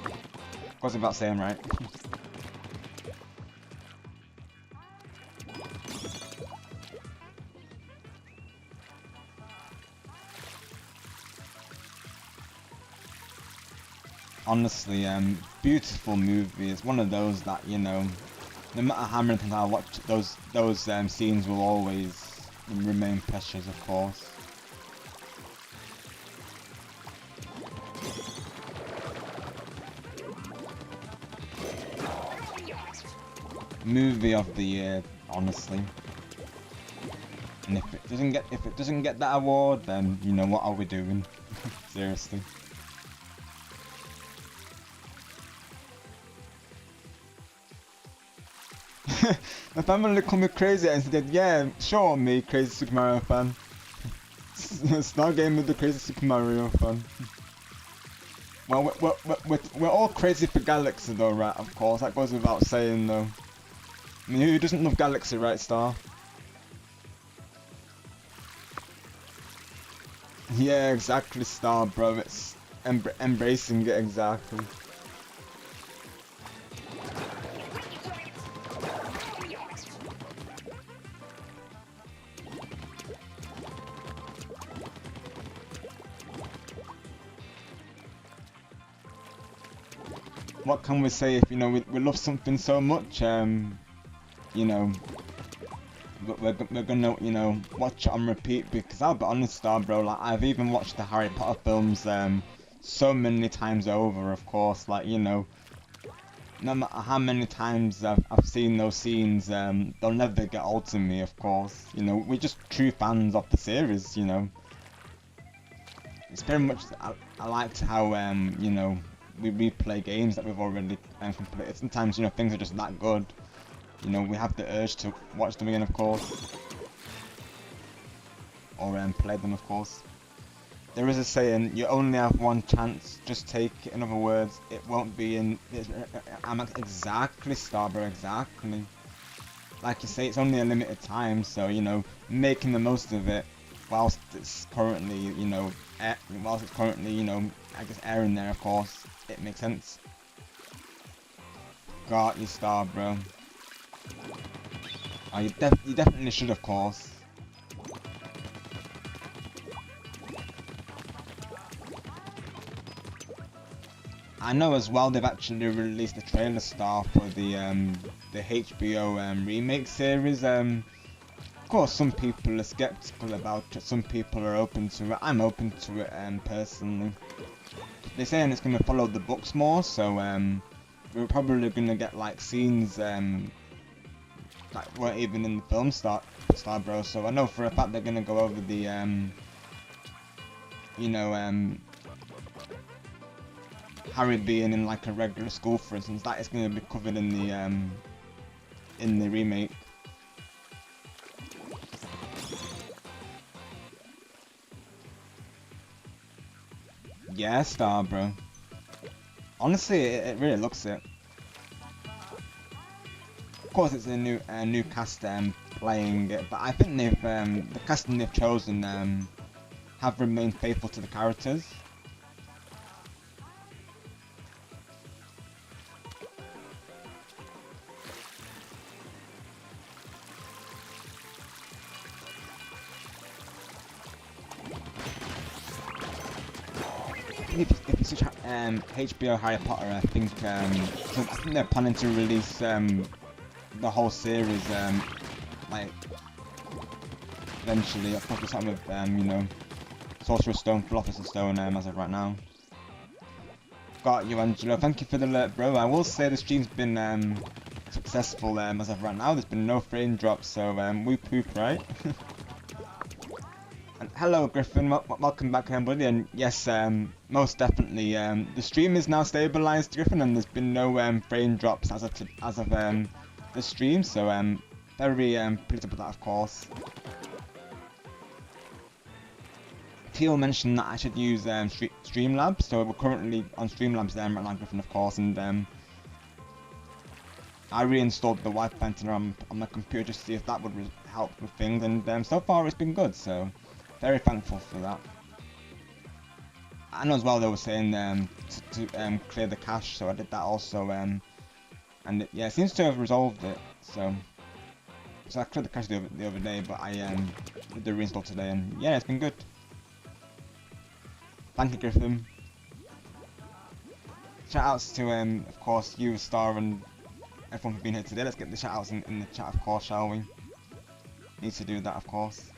A: Goes without saying, right? Honestly, beautiful movie. It's one of those that, you know, no matter how many times I watch those scenes will always remain precious, of course. Movie of the year, honestly. And if it doesn't get that award, then you know what are we doing? Seriously. My family called me crazy and said, yeah, sure me, crazy Super Mario fan. Star Game with the crazy Super Mario fan. Well, we're all crazy for Galaxy though, right? Of course, that goes without saying though. I mean, who doesn't love Galaxy, right, Star? Yeah, exactly, Star, bro. It's embracing it, exactly. What can we say if, you know, we love something so much, you know, we're gonna, you know, watch it on repeat, because I'll be honest, Star Bro, like, I've even watched the Harry Potter films, so many times over, of course, like, you know, no matter how many times I've seen those scenes, they'll never get old to me, of course, you know, we're just true fans of the series, you know. It's very much, I liked how, you know, we replay games that we've already completed. Sometimes, you know, things are just that good. You know, we have the urge to watch them again, of course. Or play them, of course. There is a saying, you only have one chance, just take it. In other words, it won't be in... I'm exactly, Starbro, exactly. Like you say, it's only a limited time, so, you know, making the most of it whilst it's currently, you know, I guess airing there, of course. It makes sense. Got you, Star, bro. Oh, you definitely should, of course. I know as well they've actually released a trailer, Star, for the HBO remake series. Of course, some people are skeptical about it. Some people are open to it. I'm open to it, personally. They're saying it's going to follow the books more, so we're probably going to get like scenes that weren't even in the film Star Bro. So I know for a fact they're going to go over the you know, Harry being in like a regular school, for instance. That is going to be covered in the remake. Yeah, star, bro. Honestly, it really looks it. Of course, it's a new cast playing it, but I think they've the casting they've chosen have remained faithful to the characters. If you search HBO Harry Potter, I think they're planning to release the whole series like eventually. Of course, starting with you know, Sorcerer's Stone, Philosopher's Stone as of right now. Got you, Angelo. Thank you for the alert, bro. I will say the stream's been successful as of right now. There's been no frame drops, so we poop, right? And hello, Griffin. Welcome back, buddy. And yes, most definitely, the stream is now stabilized, Griffin, and there's been no frame drops as of the stream. So very pleased with that, of course. Teal mentioned that I should use Streamlabs, so we're currently on Streamlabs right now, Griffin, of course, and I reinstalled the Wi-Fi antenna on my computer just to see if that would help with things, and so far it's been good. So. Very thankful for that. I know as well they were saying to clear the cache, so I did that also, and yeah, it seems to have resolved it. So I cleared the cache the other day, but I did the reinstall today, and yeah, it's been good. Thank you, Griffin. Shout outs to of course you, Star, and everyone for being here today. Let's get the shout outs in the chat, of course, shall we? Need to do that, of course.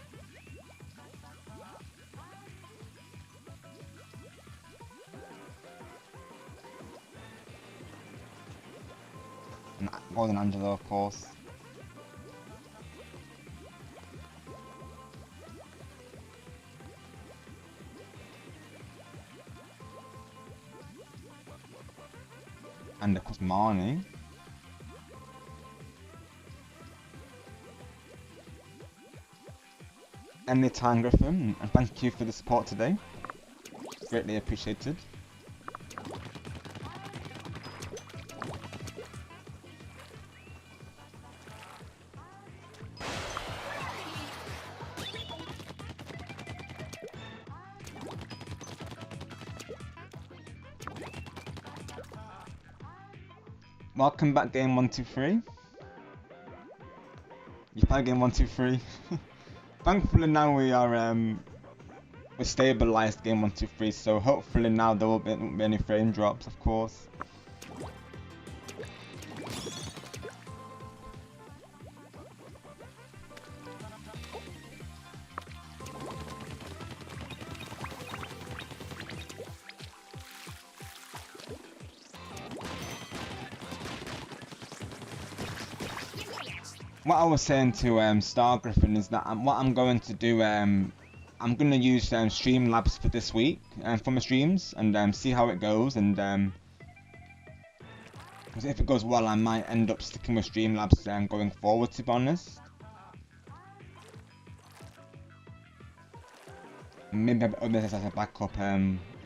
A: Golden Angelo, of course. And of course Marnie. Anytime, Griffin, and thank you for the support today. Greatly appreciated. Welcome back, game 123. You play game 123. Thankfully now we are we stabilized game 123, so hopefully now there won't be any frame drops, of course. What I was saying to Star Griffin is that what I'm going to do, I'm going to use Streamlabs for this week for my streams and see how it goes, and because if it goes well, I might end up sticking with Streamlabs going forward, to be honest. Maybe I'll have this as a backup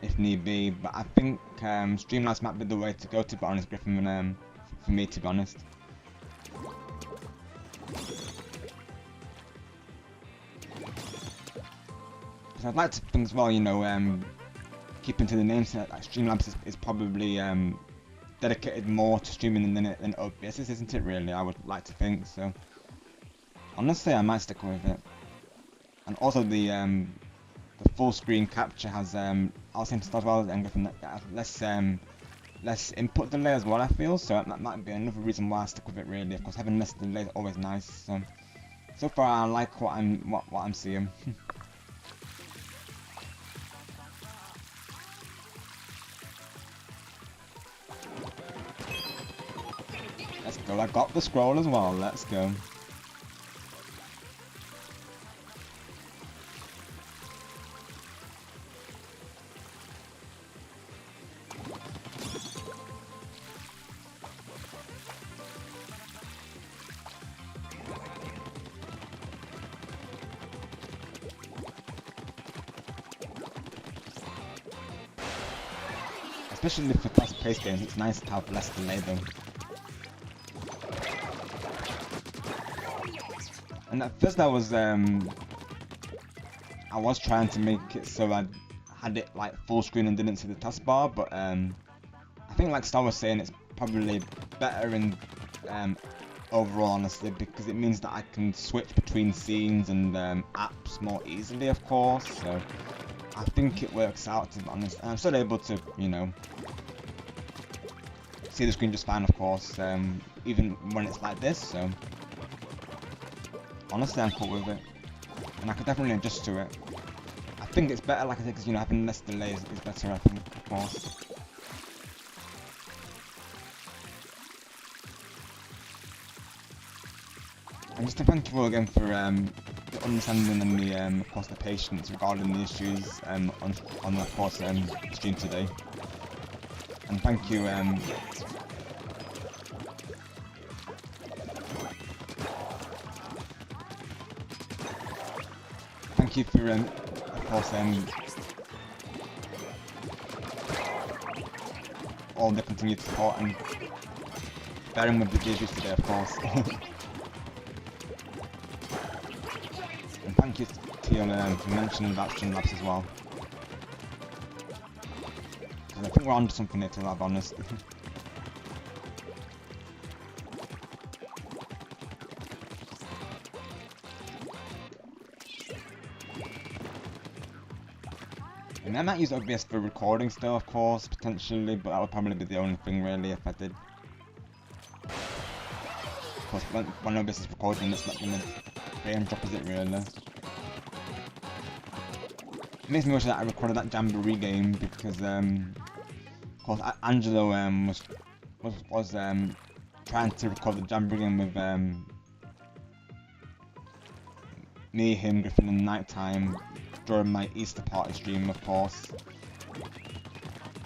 A: if need be, but I think Streamlabs might be the way to go, to be honest, Griffin, for me, to be honest. I'd like to think as well, you know, keeping to the name, so that Streamlabs is probably dedicated more to streaming than OBS is, isn't it, really? I would like to think, so honestly I might stick with it. And also the full screen capture has, I was saying to start as well, Griffin, that less input delay as well, I feel, so that might be another reason why I stick with it, really. Of course, having less delay is always nice, so far I like what I'm seeing. Let's go, I got the scroll as well, let's go. especially for fast-paced games, it's nice to have less delay though. And at first I was trying to make it so I had it like full screen and didn't see the taskbar, but I think like Star was saying, it's probably better in overall, honestly, because it means that I can switch between scenes and apps more easily, of course. So I think it works out, to be honest. And I'm still able to, you know, see the screen just fine, of course, even when it's like this. So honestly, I'm cool with it, and I could definitely adjust to it. I think it's better, like I said, because, you know, having less delays is better, I think, of course. And just to thank you all again for the understanding and the, of course, the patience regarding the issues on of course, stream today. And thank you, thank you for, of course, all the continued support and bearing with the issues today, of course. And thank you to you for mentioning about Streamlabs as well. Because I think we're onto something here, to be honest. And I might use OBS for recording still, of course, potentially, but that would probably be the only thing really if I did. Of course, when OBS is recording, it's not gonna frame drop, is it really? It makes me wish that I recorded that Jamboree game because, of course, Angelo was trying to record the Jamboree game with me, him, Griffin, in the night time during my Easter party stream, of course.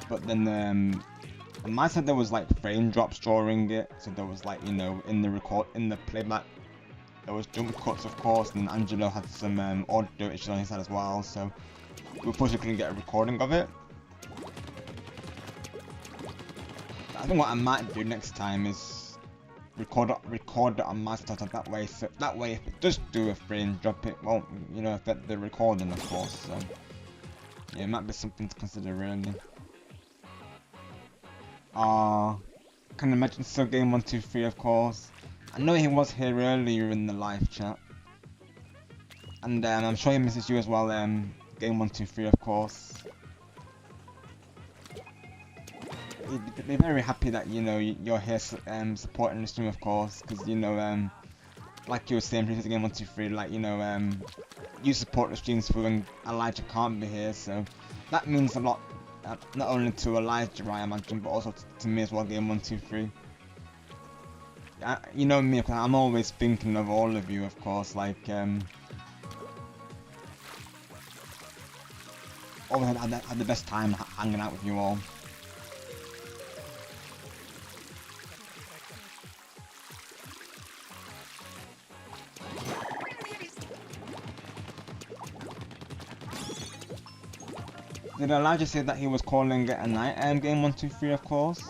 A: But then on my side there was like frame drops during it, so there was like, you know, in the playback there was jump cuts, of course, and Angelo had some audio issues on his side as well, so we unfortunately couldn't get a recording of it. I think what I might do next time is record it on my startup that way, so that way if it does do a frame drop, it won't, you know, affect the recording, of course. So yeah, it might be something to consider really. Can imagine so game 123, of course. I know he was here earlier in the live chat, and I'm sure he misses you as well, game 123, of course. He'd be very happy that, you know, you're here supporting the stream, of course, because, you know, like you were saying previously, game 123, like, you know, you support the streams for when Elijah can't be here, so that means a lot, not only to Elijah, I imagine, but also to me as well, game 123. You know me, I'm always thinking of all of you, of course, like, always had the best time hanging out with you all. Did Elijah say that he was calling it a night game 123, of course?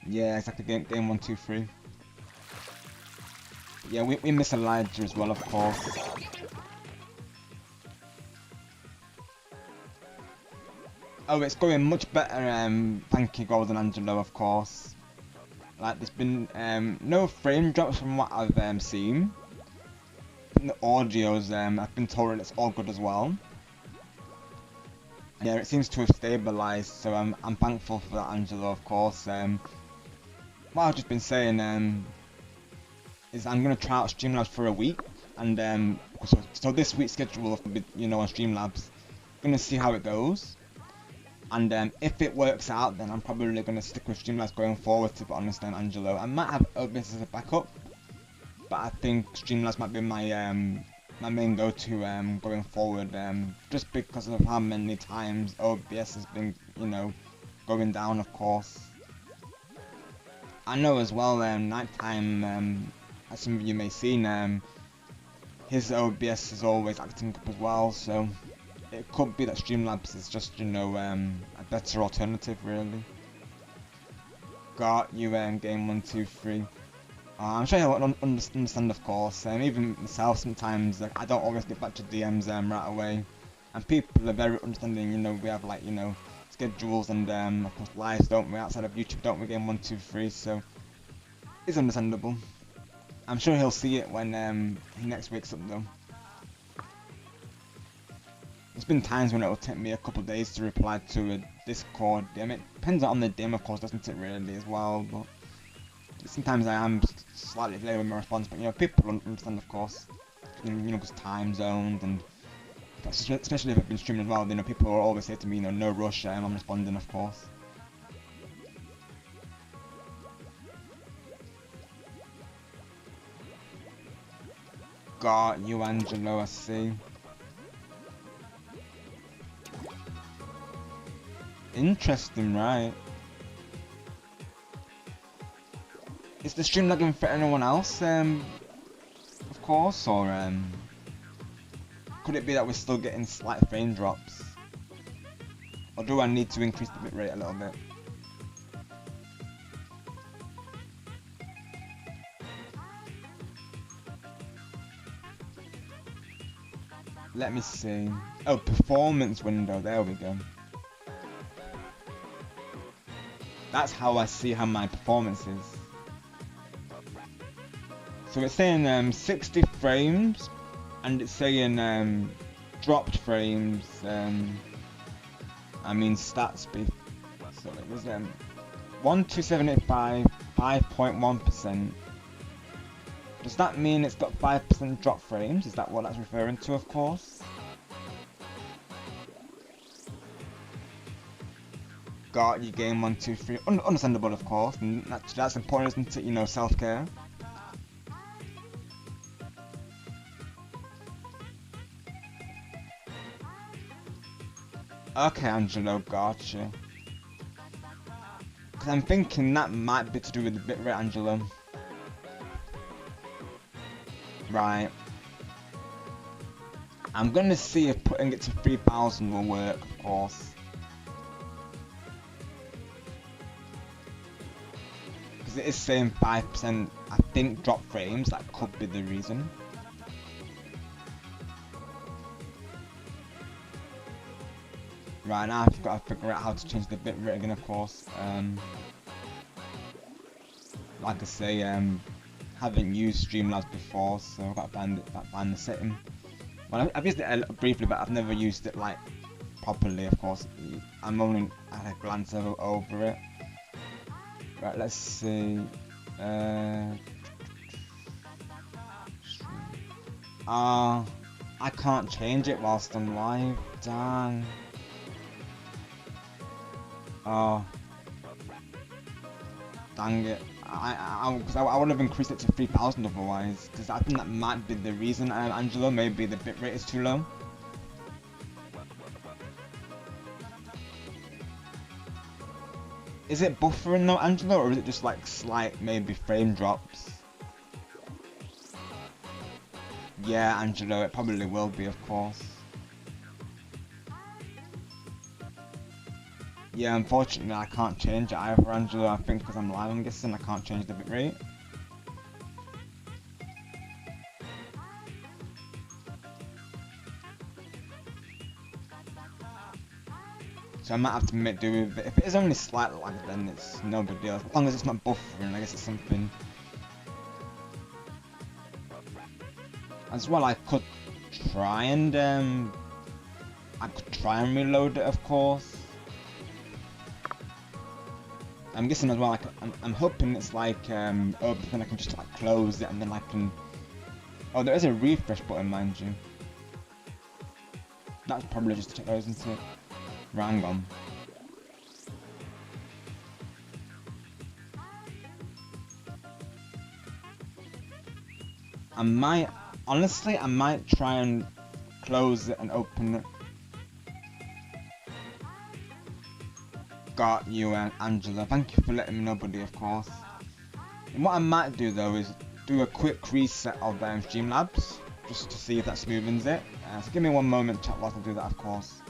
A: Yeah, exactly, game 123. Yeah, we miss Elijah as well, of course. Oh, it's going much better, thank you, Golden Angelo, of course. Like, there's been no frame drops from what I've seen. The audios, I've been told it's all good as well. Yeah, it seems to have stabilized, so I'm thankful for that, Angelo, of course. What I've just been saying is I'm gonna try out Streamlabs for a week, and so this week's schedule will be, you know, on Streamlabs. Gonna see how it goes, and if it works out, then I'm probably gonna stick with Streamlabs going forward. To be honest, Angelo, I might have OBS as a backup, but I think Streamlabs might be my my main go-to going forward, just because of how many times OBS has been, you know, going down, of course. I know as well, nighttime, as some of you may have seen, his OBS is always acting up as well, so it could be that Streamlabs is just, you know, a better alternative, really. Got you, game 1, 2, 3. I'm sure you'll understand, of course. Even myself, sometimes like, I don't always get back to DMs right away, and people are very understanding. You know, we have like, you know, schedules and of course lives, don't we? Outside of YouTube, don't we? Game 1, 2, 3. So it's understandable. I'm sure he'll see it when he next wakes up, though. There's been times when it will take me a couple of days to reply to a Discord DM. It depends on the DM, of course, doesn't it, really, as well, but sometimes I am slightly delayed with my response, but, you know, people understand, of course, you know, because time zones, and especially if I've been streaming as well, you know, people will always say to me, you know, no rush, I'm responding, of course. Got you, Angelo, I see. Interesting, right? Is the stream lagging for anyone else, of course, or could it be that we're still getting slight frame drops? Or do I need to increase the bitrate a little bit? Let me see. Oh, performance window, there we go. That's how I see how my performance is. So it's saying 60 frames, and it's saying dropped frames. I mean stat speed. So it was 12785, 5.1%. Does that mean it's got 5% drop frames? Is that what that's referring to? Of course. Got you, game 1, 2, 3. Understandable, of course, and that's important, isn't it? You know, self-care. Okay, Angelo, gotcha. Because I'm thinking that might be to do with the bitrate, Angelo. Right. I'm gonna see if putting it to 3000 will work, of course. Because it is saying 5%, I think, drop frames. That could be the reason. Right, now I've got to figure out how to change the bitrate again, of course. Like I say, haven't used Streamlabs before, so I've got to find the setting. Well, I've used it briefly, but I've never used it like properly, of course. I'm only at a glance over it. Right, let's see. I can't change it whilst I'm live. Dang. Oh. Dang it. I would have increased it to 3000 otherwise, because I think that might be the reason, Angelo. Maybe the bitrate is too low. Is it buffering though, Angelo, or is it just like slight maybe frame drops? Yeah, Angelo, it probably will be, of course. Yeah, unfortunately I can't change it either, Angelo. I think because I'm live, I'm guessing I can't change the bitrate. So I might have to make do with it. If it is only slight lag, then it's no big deal. As long as it's not buffering, I guess it's something. As well, I could try and reload it, of course. I'm guessing as well, like, I'm hoping it's like, open, then I can just like close it and then I can... Oh, there is a refresh button, mind you. That's probably just to check those, isn't it? Hang on. Honestly, I might try and close it and open it. Got you, Angela. Thank you for letting me know, buddy, of course. And what I might do though is do a quick reset of Streamlabs. just to see if that smoothens it. So give me one moment, chat, whilst I do that, of course.